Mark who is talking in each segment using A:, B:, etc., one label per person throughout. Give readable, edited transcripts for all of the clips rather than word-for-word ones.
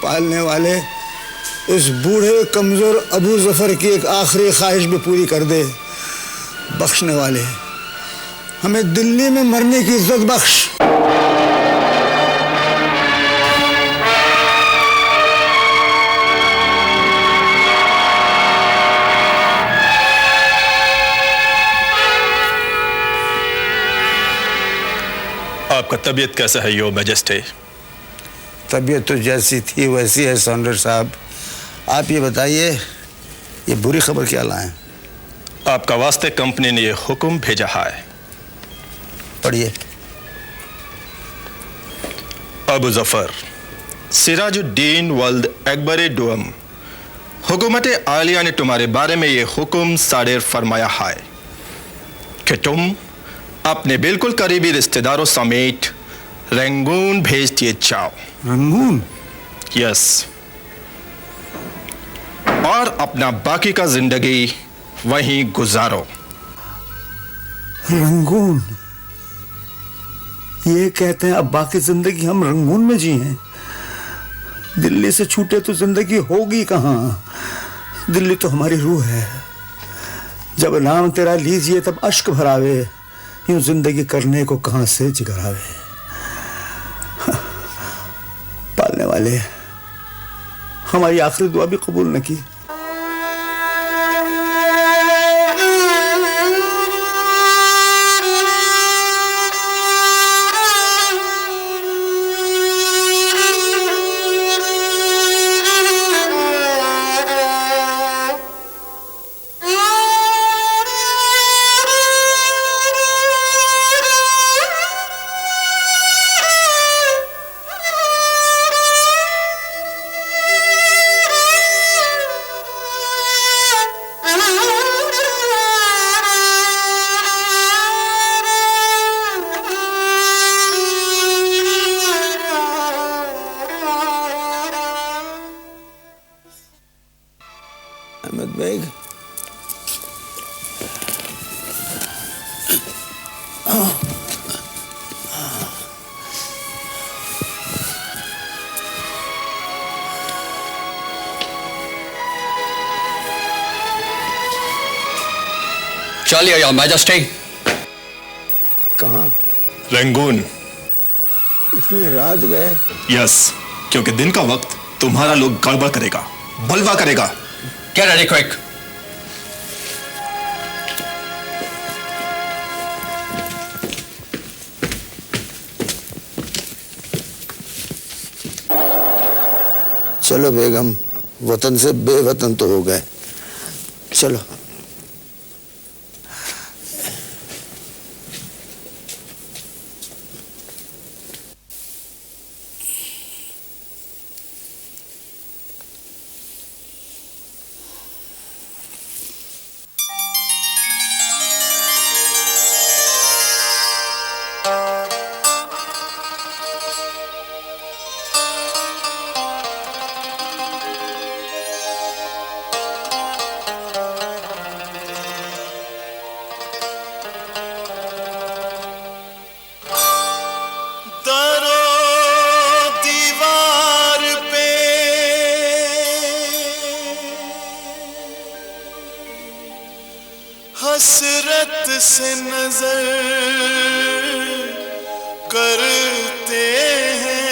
A: पालने वाले इस बूढ़े कमजोर अबू जफर की एक आखिरी ख्वाहिश भी पूरी कर दे। बख्शने वाले, हमें दिल्ली में मरने की इज्जत बख्श।
B: आपका तबीयत कैसा है योर मैजेस्टी?
A: तबीयत तो जैसी थी वैसी है सौंदर्य साहब। आप ये बताइए, ये बुरी खबर क्या लाएं?
B: आपका वास्ते कंपनी ने ये हुक्म भेजा है।
A: पढ़िए।
B: अबू जफर, सिराजुद्दीन वल्द अकबर डोम, हुकूमत आलिया ने तुम्हारे बारे में ये हुक्म साडेर फरमाया है कि तुम अपने बिल्कुल करीबी रिश्तेदारों समेत रंगून भेज दिए जाओ।
A: रंगून?
B: यस, और अपना बाकी का जिंदगी वहीं गुजारो।
A: रंगून? ये कहते हैं अब बाकी जिंदगी हम रंगून में जी हैं? दिल्ली से छूटे तो जिंदगी होगी कहां? दिल्ली तो हमारी रूह है। जब नाम तेरा लीजिए तब अश्क भरावे, यूं जिंदगी करने को कहां से जिगरावे। पालने वाले, हमारी आखिरी दुआ भी कबूल न की। अहमद बेग,
C: चलिए योर मैजेस्टी।
A: कहाँ?
B: रंगून।
A: इतनी रात गए?
B: यस, क्योंकि दिन का वक्त तुम्हारा लोग गड़बड़ करेगा, बलवा करेगा।
C: Get ready quick.
A: चलो बेगम, वतन से बेवतन तो हो गए, चलो।
D: हसरत से नजर करते हैं,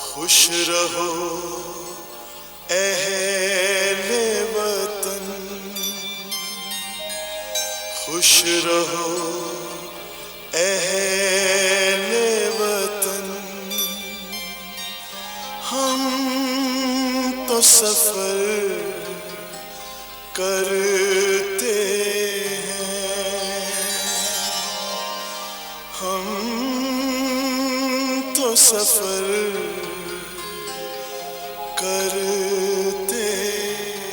D: खुश रहो अहले वतन, खुश रहो अहले वतन। हम तो सफर करते हैं, हम तो सफर करते हैं।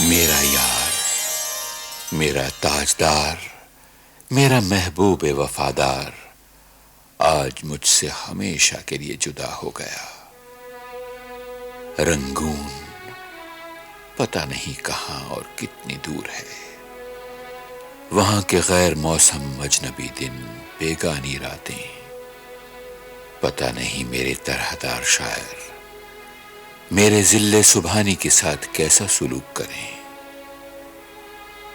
E: मेरा यार, मेरा ताजदार, मेरा महबूब वफादार आज मुझसे हमेशा के लिए जुदा हो गया। रंगून पता नहीं कहां और कितनी दूर है। वहां के गैर मौसम अजनबी दिन, बेगानी रातें, पता नहीं मेरे तरहदार शायर मेरे जिल्ले सुभानी के साथ कैसा सुलूक करें।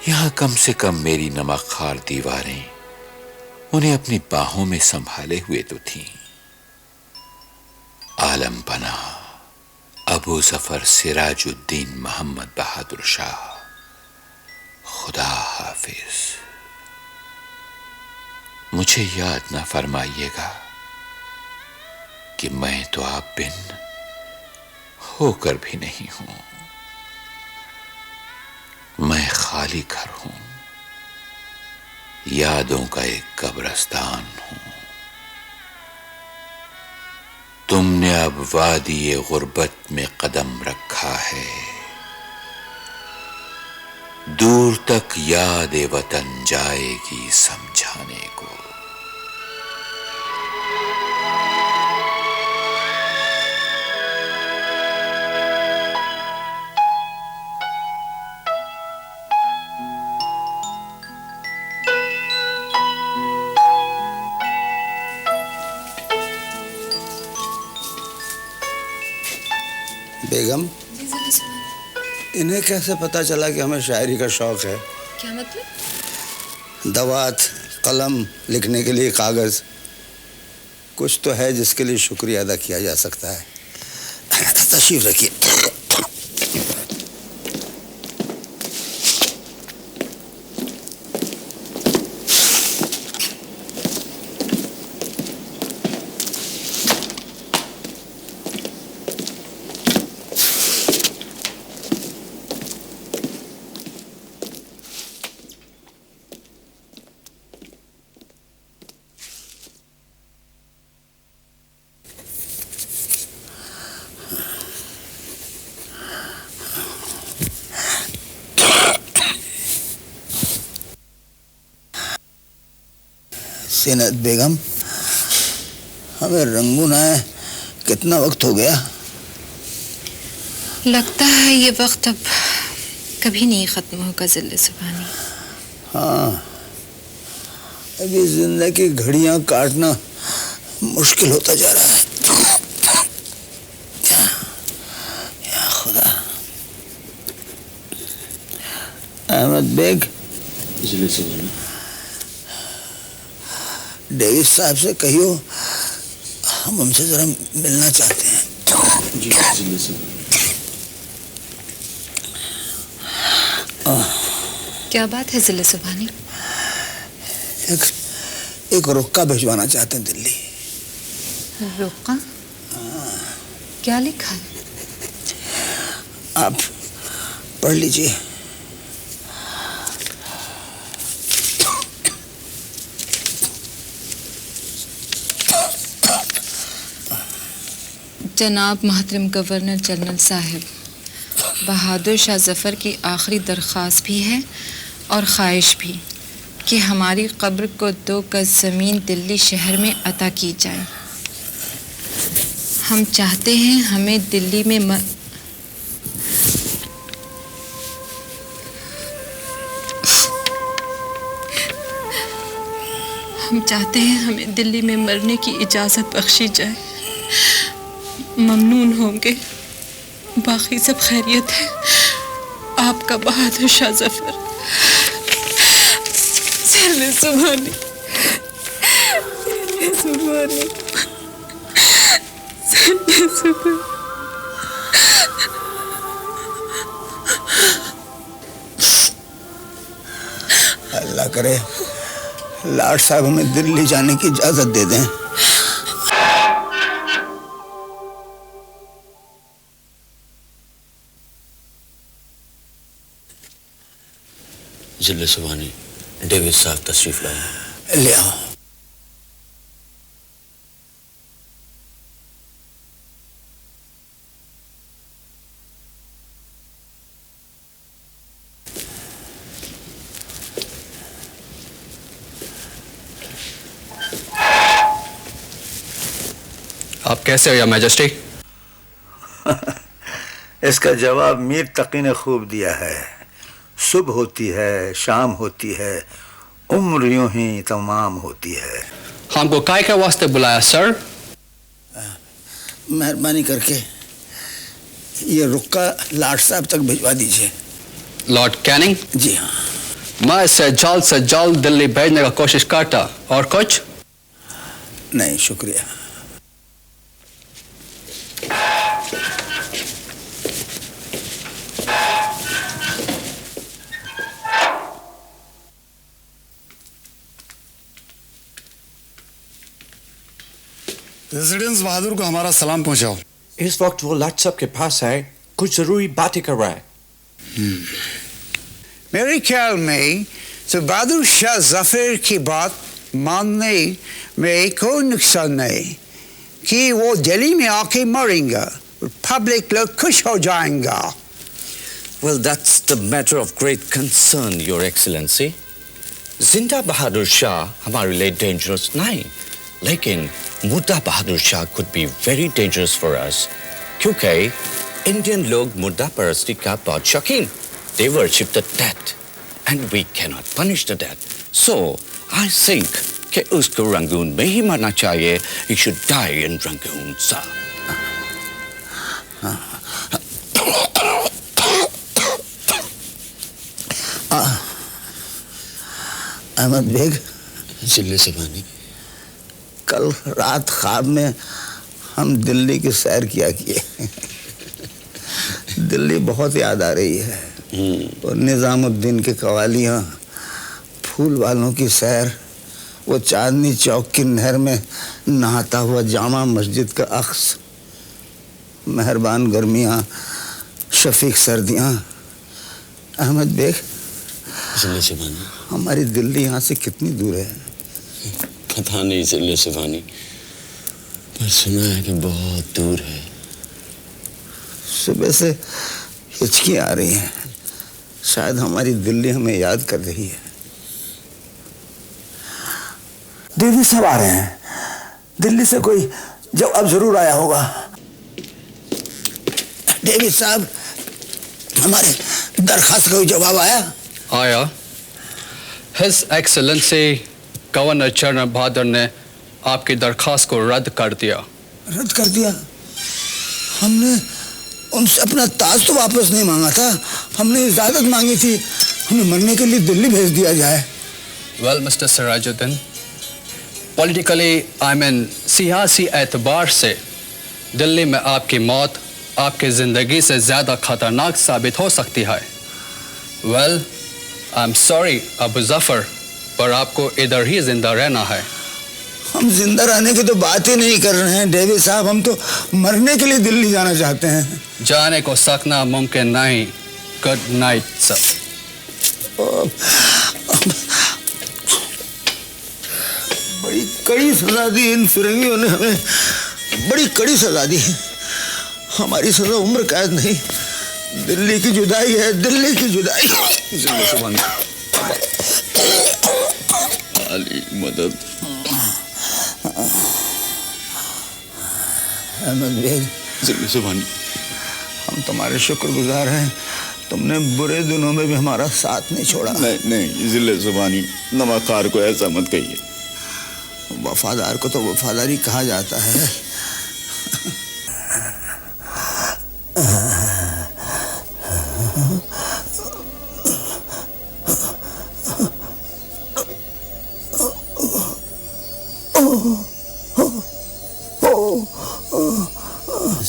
E: यहां कम से कम मेरी नमकखार दीवारें उन्हें अपनी बाहों में संभाले हुए तो थीं। आलम पना अबू जफर सिराजुद्दीन मोहम्मद बहादुर शाह, खुदा हाफिज। मुझे याद ना फरमाइएगा कि मैं तो आप बिन होकर भी नहीं हूं। मैं खाली घर हूं, यादों का एक कब्रिस्तान हूं। तुमने अब वादी गुर्बत में कदम रखा है, दूर तक याद वतन जाएगी समझाने को।
A: बेगम, इन्हें कैसे पता चला कि हमें शायरी का शौक है?
F: क्या मतलब?
A: दवात, कलम, लिखने के लिए कागज, कुछ तो है जिसके लिए शुक्रिया अदा किया जा सकता है। तशरीफ रखिए। सीनत बेगम, हमें रंगून आए कितना वक्त हो गया?
F: लगता है ये वक्त अब कभी नहीं खत्म होगा जिल्ले सुभानी।
A: हाँ, अभी जिंदगी की घड़ियां काटना मुश्किल होता जा रहा है। या खुदा। अहमद बेग,
G: जिले सुभानी,
A: डेविस साहब से कहियो हम उनसे जरा मिलना चाहते हैं।
G: जी जिले सुभानी।
F: क्या बात है जिले सुभानी?
A: एक रुक्का भिजवाना चाहते हैं दिल्ली।
F: रुक्का? क्या लिखा है?
A: आप पढ़ लीजिए।
F: जनाब मोहतरम गवर्नर जनरल साहब, बहादुर शाह जफ़र की आखिरी दरख्वास्त भी है और ख्वाहिश भी कि हमारी कब्र को 2 गज ज़मीन दिल्ली शहर में अता की जाए। हम चाहते हैं हमें दिल्ली में हमें दिल्ली में मरने की इजाज़त बख्शी जाए। ममनून होंगे। बाकी सब खैरियत है। आपका बहादुर शाह जफ़र। जिले सुभानी, जिले सुभानी, जिले सुभानी।
A: अल्लाह करे लाट साहब हमें दिल्ली जाने की इजाजत दे दें।
G: जिले सुभानी, डेविड साहब तशरीफ लाए।
A: ले आओ।
C: आप कैसे हो या मैजेस्टी?
A: इसका जवाब मीर तकी ने खूब दिया है। सुबह होती है, शाम होती है उम्र यूं ही तमाम होती है।
C: हमको काय के वास्ते बुलाया सर?
A: मेहरबानी करके ये रुक्का लाट साहब तक भिजवा दीजिए।
C: Lord Canning?
A: जी हाँ।
C: मैं इसे जल्द से जल्द दिल्ली भेजने का कोशिश करता। और कुछ?
A: नहीं, शुक्रिया।
H: रेजिडेंस बहादुर को हमारा सलाम पहुंचाओ।
I: इस वक्त वो लाट साहब के पास है, कुछ जरूरी बातें कर रहा है।
J: मेरे ख्याल में तो बहादुर शाह जफर की बात मानने में कोई नुकसान नहीं कि वो दिल्ली में आके मरेंगे, पब्लिक लोग खुश हो जाएंगा।
I: Well, that's the matter of great concern, Your Excellency. जिंदा बहादुर शाह हमारे लिए dangerous नहीं, लेकिन मुर्दा Bahadur Shah could be very dangerous for us, क्योंकि इंडियन लोग मुर्दा परस्ती का बहुत शौकीन। They worship the dead, and we cannot punish the dead. So, I think कि उसको रंगून में ही मरना चाहिए। He should die in Rangoon, sir.
A: Ahmed Beg,
G: Zille Subhani,
A: कल रात ख्वाब में हम दिल्ली की सैर किया किए। दिल्ली बहुत याद आ रही है। और निजामुद्दीन के कवालियाँ, फूल वालों की सैर, वो चांदनी चौक की नहर में नहाता हुआ जामा मस्जिद का अक्स, मेहरबान गर्मियाँ, शफीक सर्दियाँ। अहमद बेग,
G: जिले सुभानी,
A: हमारी दिल्ली यहाँ से कितनी दूर है?
G: पता नहीं जिले सुभानी, पर सुना है कि बहुत दूर है।
A: सुबह से हिचकी आ रही है, शायद हमारी दिल्ली हमें याद कर रही है। डेविड साहब आ रहे हैं। दिल्ली से कोई जवाब जरूर आया होगा। डेविड साहब, हमारे दरखास्त का कोई जवाब आया?
C: आया। हिज एक्सेलेंसी गवर्नर जनरल बहादुर ने आपकी दरखास्त को रद्द कर दिया।
A: रद्द कर दिया? हमने उनसे अपना ताज तो वापस नहीं मांगा था, हमने इजाजत मांगी थी हमें मरने के लिए दिल्ली भेज दिया जाए।
C: Well mister Sirajuddin, politically I mean सियासी एतबार से दिल्ली में आपकी मौत आपकी ज़िंदगी से ज़्यादा खतरनाक साबित हो सकती है। Well I am sorry Abu Zafar, पर आपको इधर ही जिंदा रहना है।
A: हम जिंदा रहने की तो बात ही नहीं कर रहे हैं डेविड साहब, हम तो मरने के लिए दिल्ली जाना चाहते हैं।
C: जाने को सकना मुमकिन नहीं। Good night sir.
A: बड़ी कड़ी सजा दी इन फिरंगियों ने हमें, बड़ी कड़ी सजा दी। हमारी सजा उम्र कैद नहीं, दिल्ली की जुदाई है, दिल्ली की जुदाई।
G: अली मदद।
A: अहमद बेग,
G: जिले सुभानी,
A: हम तुम्हारे शुक्रगुजार हैं, तुमने बुरे दिनों में भी हमारा साथ नहीं छोड़ा।
G: नहीं नहीं जिले सुभानी, नवाकार को ऐसा मत कहिए।
A: वफादार को तो वफादारी कहा जाता है।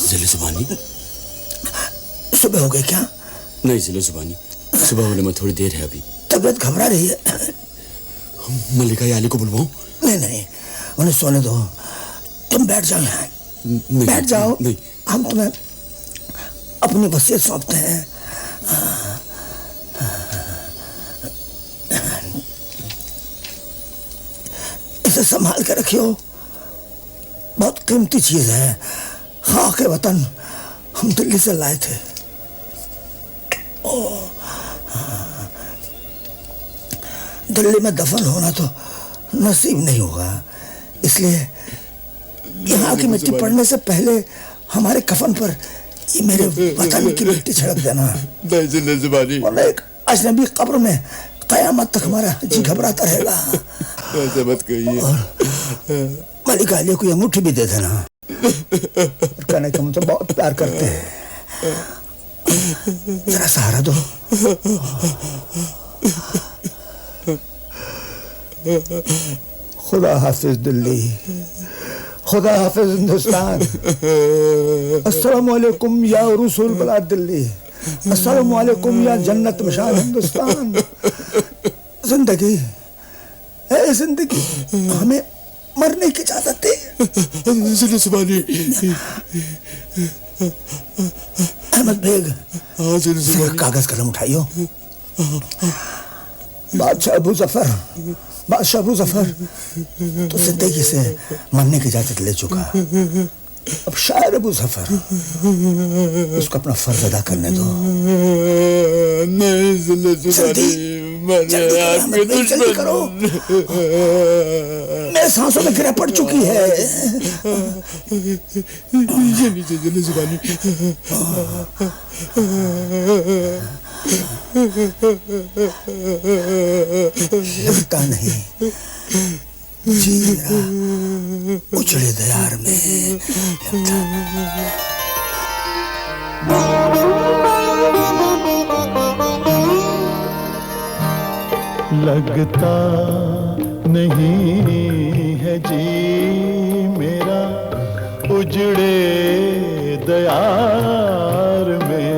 G: जिले सुभानी,
A: सुबह हो गई क्या?
G: नहीं जिले सुभानी, सुबह होने में थोड़ी देर है अभी।
A: तबीयत घबरा रही है।
G: मल्लिका याली को बुलवाऊं?
A: नहीं नहीं, उन्हें सोने दो, तुम बैठ जाओ यहाँ। बैठ जाओ,
G: नहीं।
A: हम तुम्हें अपनी वसीयत सौंपते हैं। इसे संभाल के रखियो, बहुत कीमती चीज है। खाक वतन हम दिल्ली से लाए थे। दिल्ली में दफन होना तो नसीब नहीं होगा, इसलिए यहाँ की मिट्टी पड़ने से पहले हमारे कफन पर ये मेरे वतन की मिट्टी छिड़क देना।
G: नहीं जिले सुभानी,
A: वरना एक अजनबी कब्र में कयामत तक हमारा जी घबराता रहेगा।
K: ऐसे मत कहिए।
A: और मलिक आलिया को अंगूठी भी दे देना और कहना कि हम तो बहुत प्यार करते हैं, जरा सहारा दो। खुदा हाफिज दिल्ली, खुदा हाफिज हिंदुस्तान। अस्सलाम वालेकुम या रसूल बला दिल्ली, अस्सलाम वालेकुम या जन्नत मशान हिंदुस्तान। जिंदगी है, जिंदगी हमें मरने की इजाजत दे। अहमद बेग, कागज कलम उठाइयो। बादशाह अबू जफर, बादशाह अबू जफर तो जिंदगी से मरने की इजाजत ले चुका, अब शायर अबू जफर उसको अपना फर्ज अदा करने दो। जल्दी करो, मेरे सांसों में गिरा पड़ चुकी है। लगता नहीं जी रहा उजड़े दयार में
L: लगता नहीं है जी मेरा उजड़े दयार में,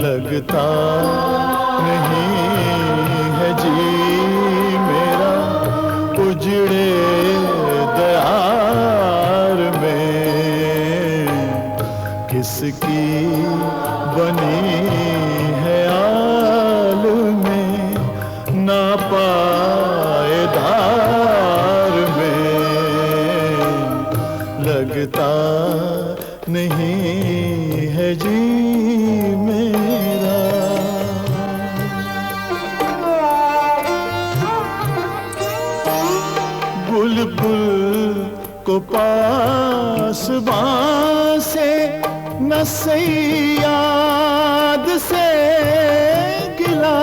L: लगता नहीं है जी मेरा उजड़े दयार में। किसकी बनी है आल में ना पायदार में, लगता नहीं है जी मेरा। बुलबुल को पास बांसे न सैयाद से गिला,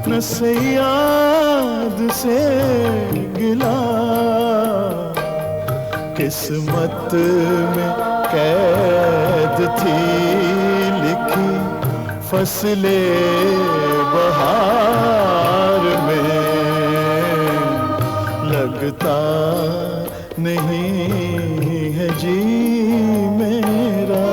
L: न सैयाद से गिला। किस्मत में कैद थी लिखी फसले बहार में, लगता नहीं है जी मेरा।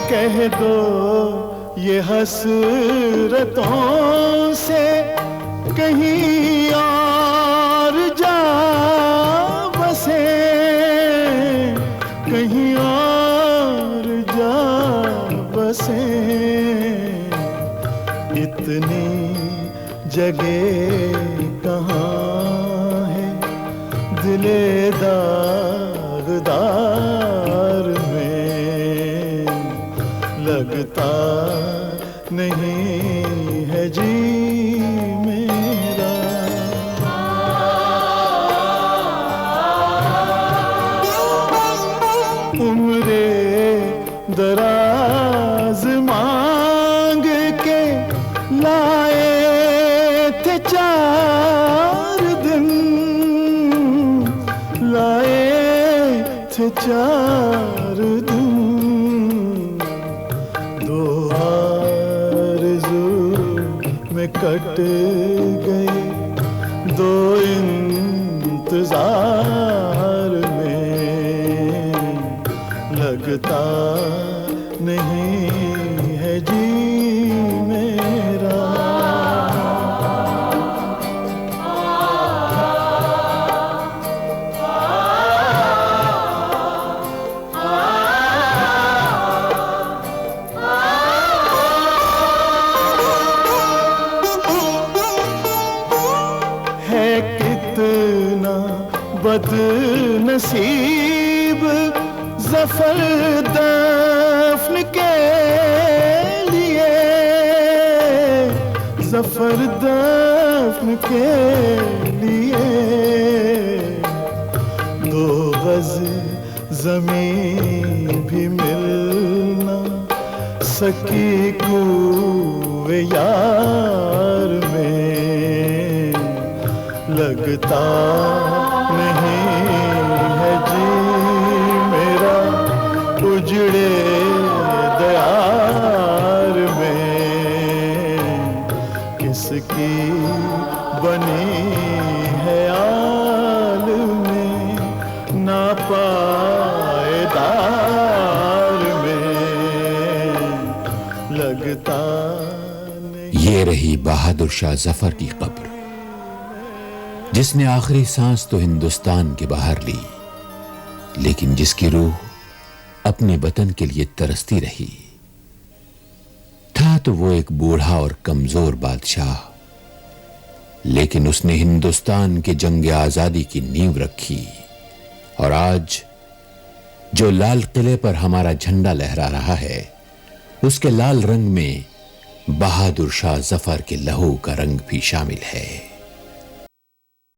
L: कह दो ये हसरतों से कहीं और जा बसे, कहीं और जा बसे। इतनी जगह कहाँ है दिले दागदार में, लगता नहीं है जी मेरा। उम्रे दराज मांग के लाए थे 4 दिन, लाए थे 4 दिन। दो आरज़ू में कट गए 2 इंतजार में, लगता नहीं है जी मेरा। है कितना बदनसीब ज़फ़र दफ़्न के लिए, जफर दफ्न के लिए 2 गज जमीन भी मिल ना सकी कुए यार में, लगता नहीं है जी मेरा उजड़े दयार में, किसकी बनी है आलम ना पायदार में, लगता
E: ये रही बहादुर शाह जफर की कब्र, जिसने आखिरी सांस तो हिंदुस्तान के बाहर ली, लेकिन जिसकी रूह अपने वतन के लिए तरसती रही। था तो वो एक बूढ़ा और कमजोर बादशाह, लेकिन उसने हिंदुस्तान के जंग आजादी की नींव रखी, और आज जो लाल किले पर हमारा झंडा लहरा रहा है, उसके लाल रंग में बहादुर शाह जफर के लहू का रंग भी शामिल है।